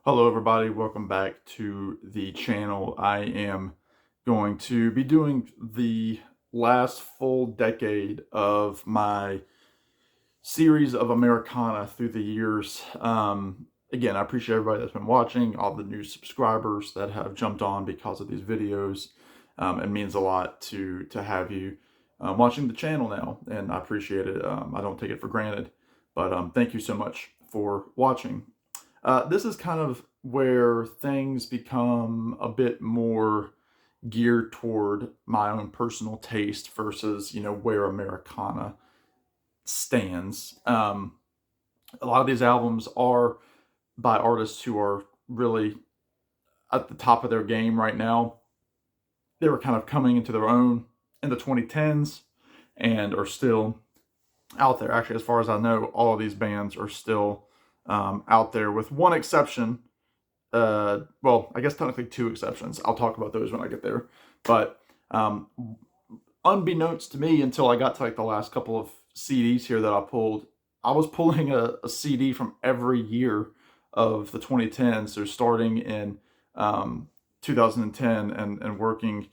Hello everybody, welcome back to the channel. I am going to be doing the last full decade of my series of Americana through the years. Again, I appreciate everybody that's been watching, all the new subscribers that have jumped on because of these videos. It means a lot to have you watching the channel now, and I appreciate it. I don't take it for granted, but thank you so much for watching. This is kind of where things become a bit more geared toward my own personal taste versus, where Americana stands. A lot of these albums are by artists who are really at the top of their game right now. They were kind of coming into their own in the 2010s and are still out there. Actually, as far as I know, all of these bands are still out there, with one exception. Well, I guess technically two exceptions. I'll talk about those when I get there. But unbeknownst to me, until I got to like the last couple of CDs here that I pulled, I was pulling a CD from every year of the 2010s. So starting in 2010 and working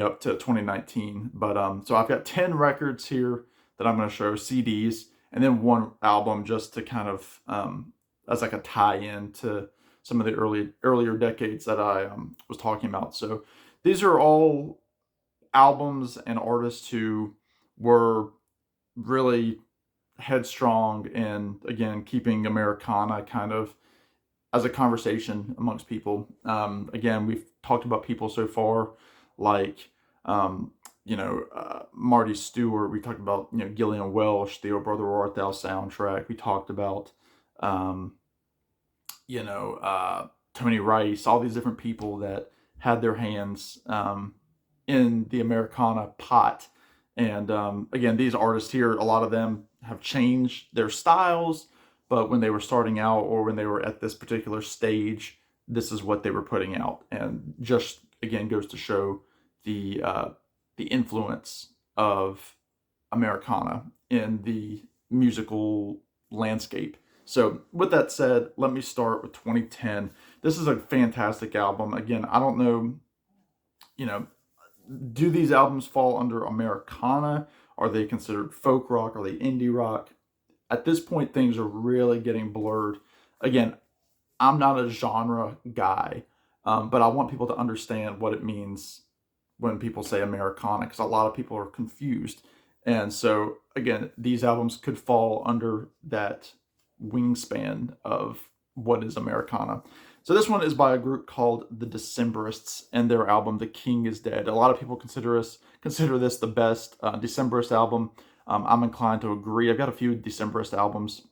up to 2019. But so I've got 10 records here that I'm going to show, CDs, and then one album just to kind of as like a tie-in to some of the earlier decades that I was talking about. So these are all albums and artists who were really headstrong and, again, keeping Americana kind of as a conversation amongst people. Again, we've talked about people so far like Marty Stewart. We talked about, Gillian Welch, the O Brother Where Art Thou soundtrack. We talked about Tony Rice, all these different people that had their hands in the Americana pot. And again, these artists here, a lot of them have changed their styles, but when they were starting out or when they were at this particular stage, this is what they were putting out. And just, again, goes to show the influence of Americana in the musical landscape. So with that said, let me start with 2010. This is a fantastic album. Again, I don't know, do these albums fall under Americana? Are they considered folk rock? Are they indie rock? At this point, things are really getting blurred. Again, I'm not a genre guy, but I want people to understand what it means when people say Americana, because a lot of people are confused. And so, again, these albums could fall under that wingspan of what is Americana. So this one is by a group called the Decemberists and their album The King Is Dead. A lot of people consider this the best Decemberist album. I'm inclined to agree. I've got a few Decemberist albums,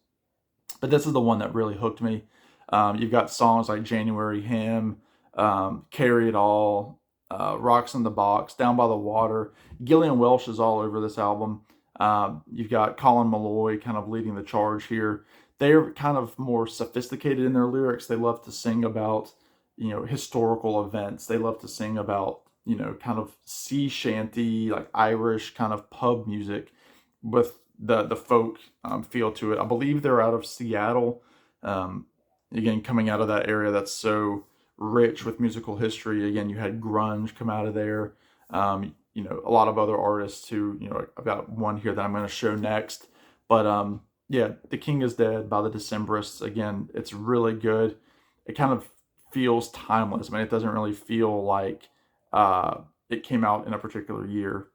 but this is the one that really hooked me. You've got songs like January Hymn, Carry It All, Rocks in the Box, Down by the Water. Gillian Welch is all over this album. You've got Colin Malloy kind of leading the charge here. They're kind of more sophisticated in their lyrics. They love to sing about, historical events. They love to sing about, kind of sea shanty, like Irish kind of pub music with the folk feel to it. I believe they're out of Seattle. Again, coming out of that area that's so rich with musical history. Again, you had grunge come out of there. A lot of other artists who, I've got one here that I'm going to show next. But yeah, The King Is Dead by the Decemberists. Again, it's really good. It kind of feels timeless. I mean, it doesn't really feel like it came out in a particular year.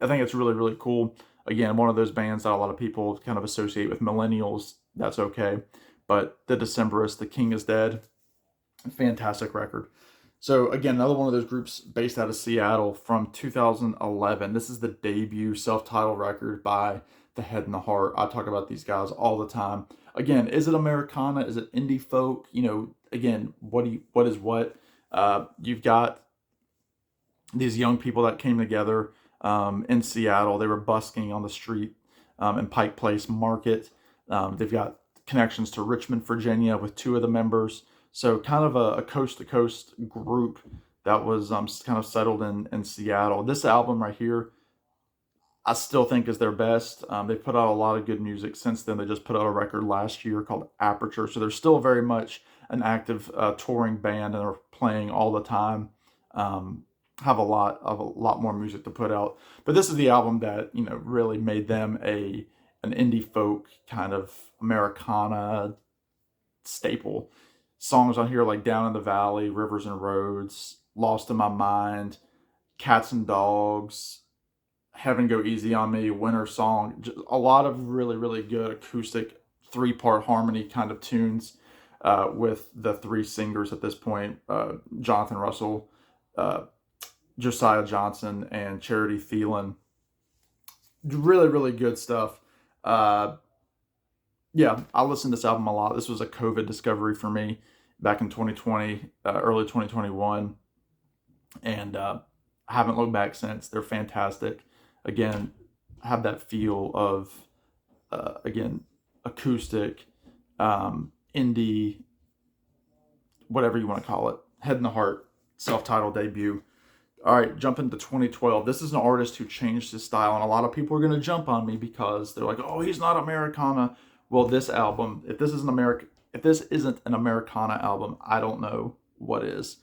I think it's really, really cool. Again, one of those bands that a lot of people kind of associate with millennials. That's okay. But the Decemberists, The King Is Dead, fantastic record. So again, another one of those groups based out of Seattle from 2011. This is the debut self-titled record by The Head and the Heart. I talk about these guys all the time. Again, is it Americana? Is it indie folk? Again, what is what? You've got these young people that came together in Seattle. They were busking on the street in Pike Place Market. They've got connections to Richmond, Virginia with two of the members. So kind of a coast-to-coast group that was kind of settled in Seattle. This album right here, I still think is their best. They put out a lot of good music since then. They just put out a record last year called Aperture. So they're still very much an active touring band and are playing all the time. Have a lot more music to put out. But this is the album that really made them an indie folk kind of Americana staple. Songs on here like Down in the Valley, Rivers and Roads, Lost in My Mind, Cats and Dogs, Heaven Go Easy on Me, Winter Song. Just a lot of really, really good acoustic 3-part harmony kind of tunes with the 3 singers at this point, Jonathan Russell, uh, Josiah Johnson, and Charity Thielen. Really, really good stuff. Uh, yeah, I listened to this album a lot. This was a COVID discovery for me back in 2020, early 2021, and I haven't looked back since. They're fantastic. Again, have that feel of again acoustic, indie, whatever you want to call it. Head in the Heart, self-titled debut. All right, jump into 2012. This is an artist who changed his style, and a lot of people are going to jump on me because they're like, "Oh, he's not Americana." Well, this album, if this isn't an Americana album, I don't know what is.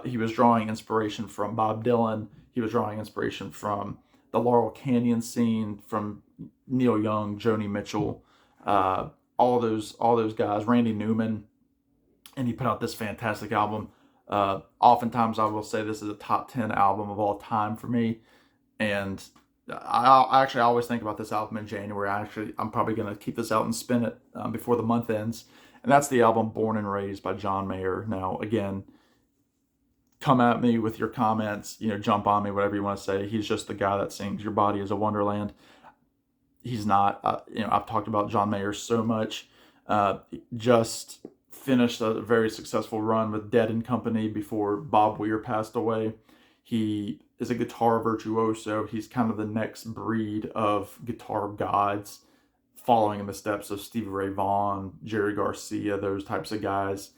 He was drawing inspiration from Bob Dylan. He was drawing inspiration from the Laurel Canyon scene, from Neil Young, Joni Mitchell, all those guys, Randy Newman, and he put out this fantastic album. Oftentimes, I will say this is a top 10 album of all time for me, and I always think about this album in January. I'm probably going to keep this out and spin it before the month ends, and that's the album Born and Raised by John Mayer. Now, again, come at me with your comments, jump on me, whatever you want to say. He's just the guy that sings Your Body is a Wonderland. He's not, I've talked about John Mayer so much. Just finished a very successful run with Dead and Company before Bob Weir passed away. He is a guitar virtuoso. He's kind of the next breed of guitar gods, following in the steps of Stevie Ray Vaughan, Jerry Garcia, those types of guys.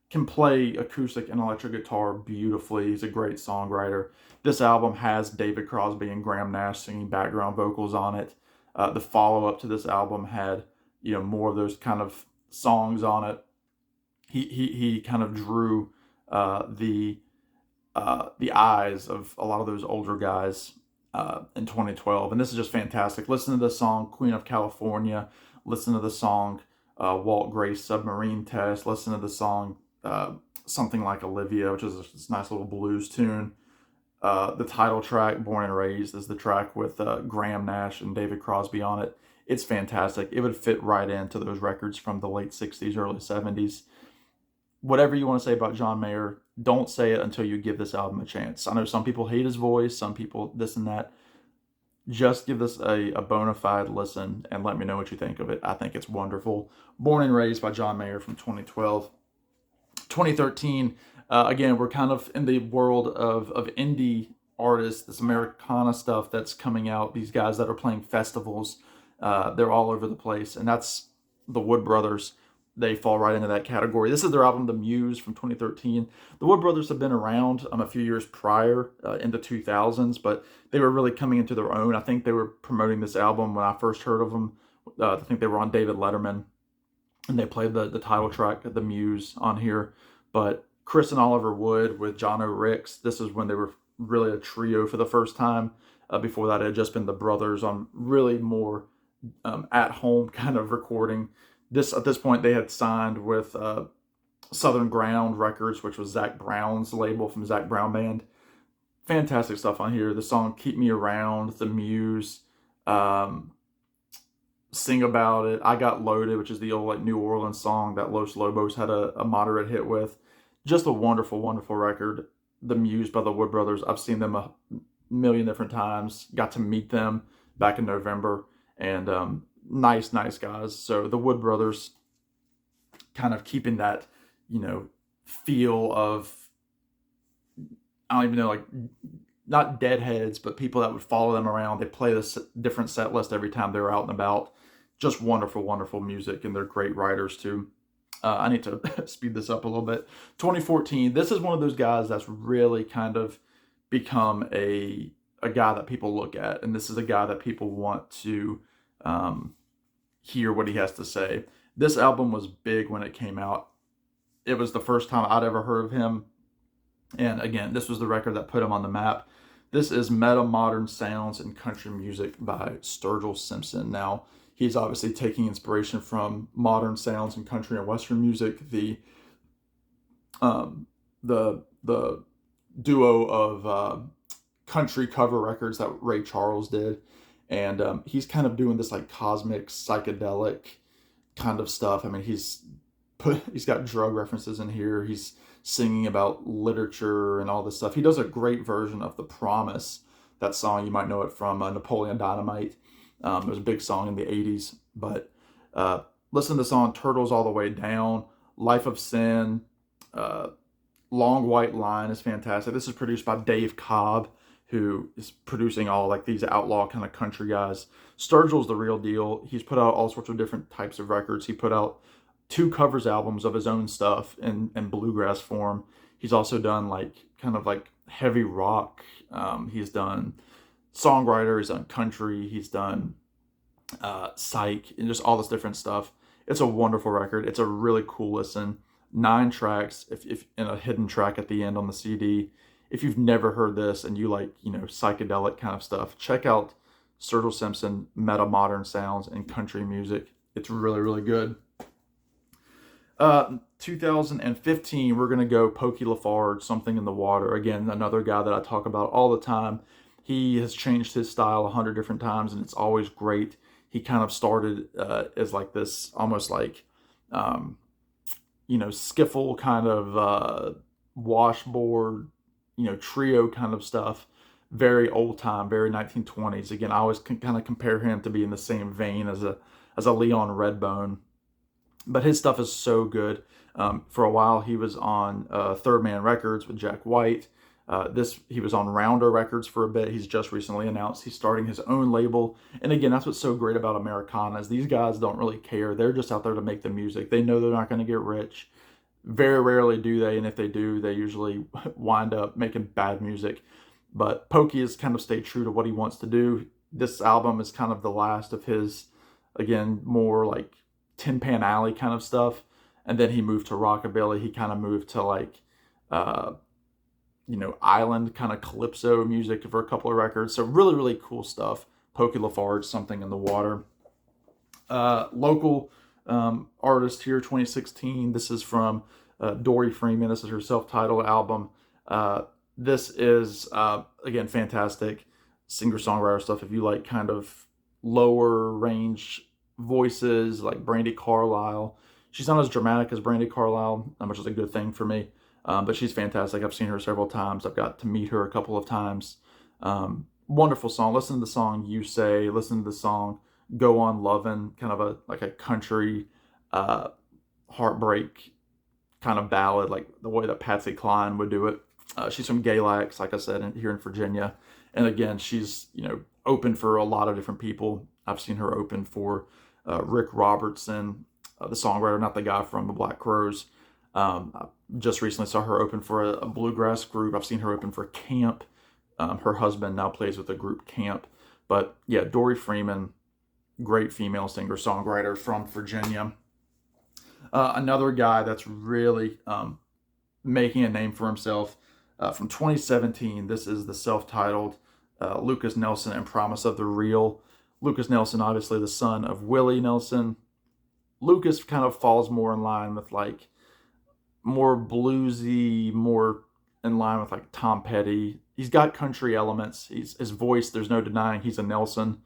Can play acoustic and electric guitar beautifully. He's a great songwriter. This album has David Crosby and Graham Nash singing background vocals on it. The follow-up to this album had, more of those kind of songs on it. He kind of drew the eyes of a lot of those older guys in 2012, and this is just fantastic. Listen to the song Queen of California. Listen to the song Walt Grace Submarine Test. Listen to the song Something Like Olivia, which is this nice little blues tune. The title track, Born and Raised, is the track with Graham Nash and David Crosby on it. It's fantastic. It would fit right into those records from the late 60s, early 70s. Whatever you want to say about John Mayer, don't say it until you give this album a chance. I know some people hate his voice, some people this and that. Just give this a bona fide listen and let me know what you think of it. I think it's wonderful. Born and Raised by John Mayer from 2012. 2013, again, we're kind of in the world of indie artists, this Americana stuff that's coming out, these guys that are playing festivals. They're all over the place, and that's the Wood Brothers. They fall right into that category. This is their album, The Muse, from 2013. The Wood Brothers have been around a few years prior, in the 2000s, but they were really coming into their own. I think they were promoting this album when I first heard of them. I think they were on David Letterman, and they played the title track, The Muse, on here. But Chris and Oliver Wood with John O'Ricks, this is when they were really a trio for the first time. Before that, it had just been the brothers on really more at-home kind of recording. At this point, they had signed with Southern Ground Records, which was Zach Brown's label from Zach Brown Band. Fantastic stuff on here. The song Keep Me Around, The Muse, Sing About It, I Got Loaded, which is the old New Orleans song that Los Lobos had a moderate hit with. Just a wonderful, wonderful record. The Muse by the Wood Brothers. I've seen them a million different times. Got to meet them back in November, and nice guys. So the Wood Brothers kind of keeping that, feel of, I don't even know, like, not deadheads, but people that would follow them around. They play this different set list every time they're out and about. Just wonderful, wonderful music, and they're great writers too. I need to speed this up a little bit. 2014, this is one of those guys that's really kind of become a guy that people look at, and this is a guy that people want to hear what he has to say. This album was big when it came out. it was the first time I'd ever heard of him. And again, this was the record that put him on the map. This is Meta Modern Sounds in Country Music by Sturgill Simpson. Now, he's obviously taking inspiration from modern sounds in country and western music. The duo of country cover records that Ray Charles did, and he's kind of doing this like cosmic psychedelic kind of stuff. I mean, he's got drug references in here. He's singing about literature and all this stuff. He does a great version of The Promise, that song. You might know it from Napoleon Dynamite. It was a big song in the 80s. But listen to the song Turtles All the Way Down, Life of Sin, Long White Line is fantastic. This is produced by Dave Cobb, who is producing all like these outlaw kind of country guys. Sturgill's the real deal. He's put out all sorts of different types of records. He put out 2 covers albums of his own stuff in bluegrass form. He's also done like kind of like heavy rock. He's done songwriter, he's done country, he's done psych, and just all this different stuff. It's a wonderful record. It's a really cool listen. 9 tracks, if and a hidden track at the end on the CD. If you've never heard this and you like, psychedelic kind of stuff, check out Sturgill Simpson, Meta Modern Sounds in Country Music. It's really, really good. 2015, we're going to go Pokey LaFarge, Something in the Water. Again, another guy that I talk about all the time. He has changed his style 100 different times, and it's always great. He kind of started as like this, almost like, skiffle kind of washboard, trio kind of stuff. Very old time, very 1920s. Again, I always kind of compare him to be in the same vein as a Leon Redbone. But his stuff is so good. For a while, he was on Third Man Records with Jack White. He was on Rounder Records for a bit. He's just recently announced he's starting his own label. And again, that's what's so great about Americana is these guys don't really care. They're just out there to make the music. They know they're not going to get rich. Very rarely do they, and if they do, they usually wind up making bad music. But Pokey has kind of stayed true to what he wants to do. This album is kind of the last of his, again, more like Tin Pan Alley kind of stuff. And then he moved to rockabilly. He kind of moved to like, island kind of calypso music for a couple of records. So really, really cool stuff. Pokey LaFarge, Something in the Water. Local artist here, 2016. This is from Dory Freeman. This is her self-titled album. This is, again, fantastic singer-songwriter stuff. If you like kind of lower range voices like Brandi Carlile. She's not as dramatic as Brandi Carlile, which is a good thing for me. But she's fantastic. I've seen her several times. I've got to meet her a couple of times. Wonderful song. Listen to the song You Say. Listen to the song Go On Lovin', kind of a country heartbreak kind of ballad, like the way that Patsy Cline would do it. She's from Galax, like I said, here in Virginia. And again, she's, open for a lot of different people. I've seen her open for Rick Robertson, the songwriter, not the guy from the Black Crowes. Just recently saw her open for a bluegrass group. I've seen her open for Camp. Her husband now plays with the group Camp. But yeah, Dory Freeman, great female singer-songwriter from Virginia. Another guy that's really making a name for himself from 2017. This is the self-titled Lucas Nelson and Promise of the Real. Lucas Nelson, obviously the son of Willie Nelson. Lucas kind of falls more in line with like more bluesy, more in line with like Tom Petty. He's got country elements. His voice, there's no denying he's a Nelson.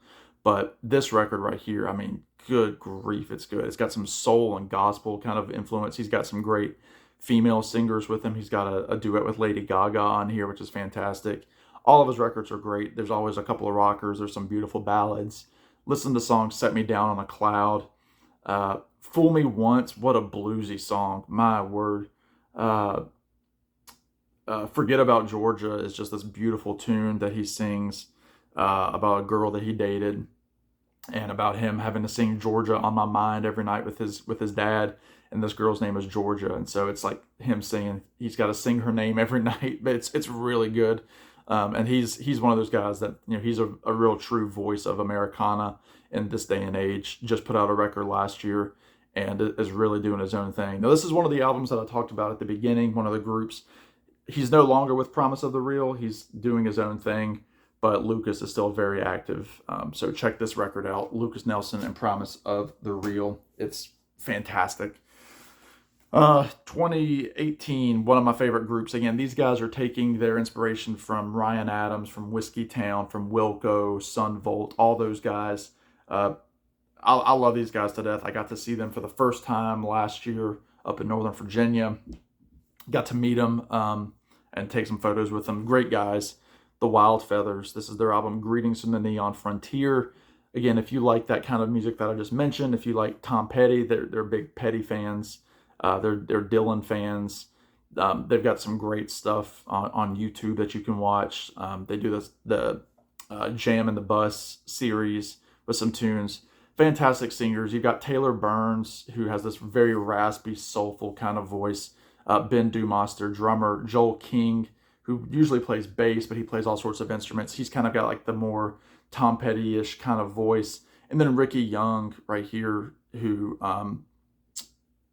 But this record right here, I mean, good grief, it's good. It's got some soul and gospel kind of influence. He's got some great female singers with him. He's got a duet with Lady Gaga on here, which is fantastic. All of his records are great. There's always a couple of rockers. There's some beautiful ballads. Listen to the song Set Me Down on a Cloud. Fool Me Once, what a bluesy song. My word. Forget About Georgia is just this beautiful tune that he sings about a girl that he dated, and about him having to sing Georgia on My Mind every night with his dad, and this girl's name is Georgia, and so it's like him singing, he's got to sing her name every night, but it's really good. And he's one of those guys that, he's a real true voice of Americana in this day and age. Just put out a record last year, and is really doing his own thing. Now, this is one of the albums that I talked about at the beginning, one of the groups. He's no longer with Promise of the Real. He's doing his own thing, but Lucas is still very active. So check this record out, Lucas Nelson and Promise of the Real. It's fantastic. 2018, one of my favorite groups. Again, these guys are taking their inspiration from Ryan Adams, from Whiskey Town, from Wilco, Sun Volt, all those guys. I love these guys to death. I got to see them for the first time last year up in Northern Virginia. Got to meet them and take some photos with them. Great guys. The Wild Feathers. This is their album, Greetings from the Neon Frontier. Again, if you like that kind of music that I just mentioned, if you like Tom Petty, they're big Petty fans. They're Dylan fans. They've got some great stuff on YouTube that you can watch. They do the Jam in the Bus series with some tunes. Fantastic singers. You've got Taylor Burns, who has this very raspy, soulful kind of voice. Ben Dumas, their drummer. Joel King, who usually plays bass, but he plays all sorts of instruments. He's kind of got like the more Tom Petty-ish kind of voice. And then Ricky Young right here, who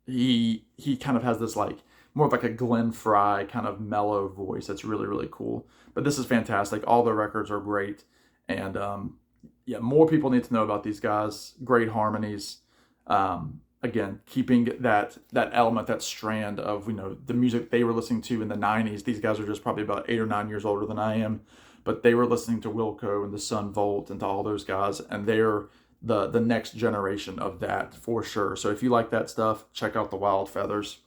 he kind of has this like more of like a Glenn Frey kind of mellow voice. That's really, really cool. But this is fantastic. All the records are great. And yeah, more people need to know about these guys. Great harmonies. Again, keeping that element, that strand of, the music they were listening to in the 90s. These guys are just probably about 8 or 9 years older than I am. But they were listening to Wilco and the Sun Volt and to all those guys. And they're the next generation of that for sure. So if you like that stuff, check out the Wild Feathers.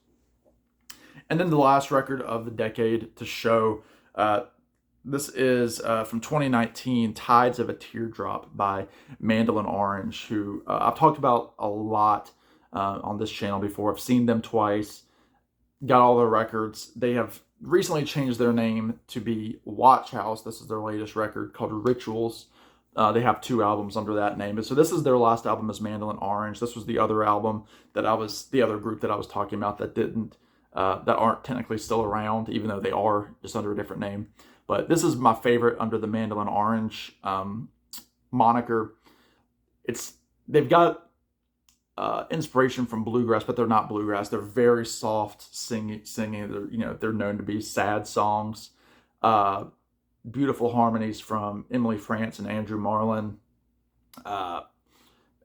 And then the last record of the decade to show, this is from 2019, Tides of a Teardrop by Mandolin Orange, who I've talked about a lot on this channel before. I've seen them twice, got all their records. They have recently changed their name to be Watch House. This is their latest record called Rituals. They have 2 albums under that name. So this is their last album as Mandolin Orange. This was the other album the other group that I was talking about that aren't technically still around, even though they are just under a different name. But this is my favorite under the Mandolin Orange moniker. They've got inspiration from bluegrass, but they're not bluegrass. They're very soft singing. They're known to be sad songs. Beautiful harmonies from Emily France and Andrew Marlin.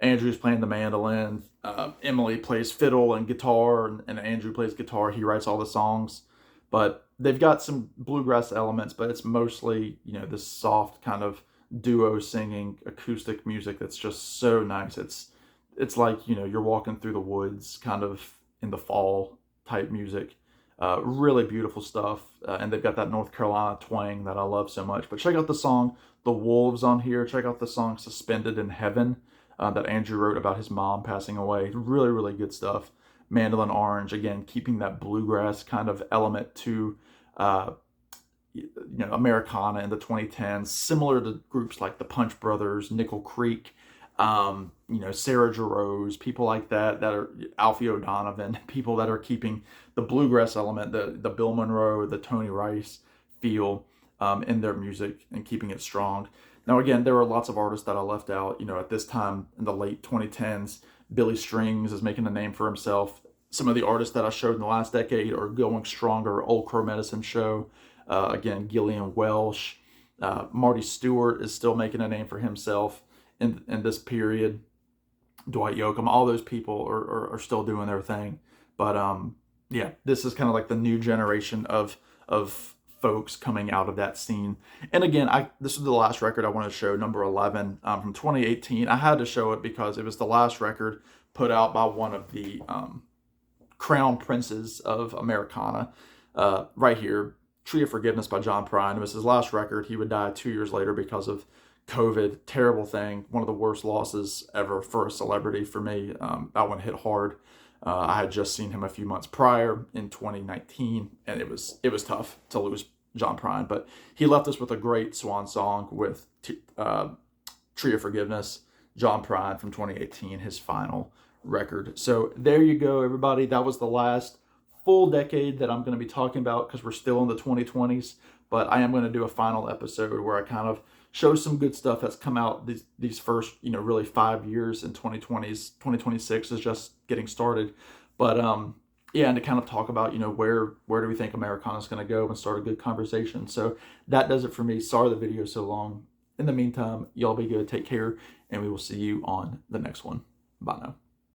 Andrew's playing the mandolin. Emily plays fiddle and guitar, and Andrew plays guitar. He writes all the songs. But they've got some bluegrass elements, but it's mostly, this soft kind of duo singing acoustic music that's just so nice. It's like, you're walking through the woods kind of in the fall type music. Really beautiful stuff. And they've got that North Carolina twang that I love so much. But check out the song The Wolves on here. Check out the song Suspended in Heaven that Andrew wrote about his mom passing away. Really, really good stuff. Mandolin Orange, again, keeping that bluegrass kind of element to Americana in the 2010s, similar to groups like the Punch Brothers, Nickel Creek, Sarah Jarosz, people like that are Alfie O'Donovan, people that are keeping the bluegrass element, the Bill Monroe, the Tony Rice feel in their music and keeping it strong. Now, again, there are lots of artists that I left out. At this time in the late 2010s, Billy Strings is making a name for himself. Some of the artists that I showed in the last decade are going stronger. Old Crow Medicine Show, again, Gillian Welsh. Marty Stewart is still making a name for himself in this period. Dwight Yoakam, all those people are still doing their thing. But yeah, this is kind of like the new generation of folks coming out of that scene. And again, this is the last record I want to show, number 11 from 2018. I had to show it because it was the last record put out by one of the crown princes of Americana. Right here, Tree of Forgiveness by John Prine. It was his last record. He would die 2 years later because of COVID. Terrible thing. One of the worst losses ever for a celebrity for me. That one hit hard. I had just seen him a few months prior in 2019, and it was tough to lose John Prine. But he left us with a great swan song with Tree of Forgiveness, John Prine from 2018, his final record. So there you go, everybody. That was the last full decade that I'm going to be talking about because we're still in the 2020s. But I am going to do a final episode where I kind of show some good stuff that's come out these first, really 5 years. In 2026 is just getting started. But yeah, and to kind of talk about, where do we think Americana is going to go, and start a good conversation. So that does it for me. Sorry the video is so long. In the meantime, y'all be good, take care, and we will see you on the next one. Bye now.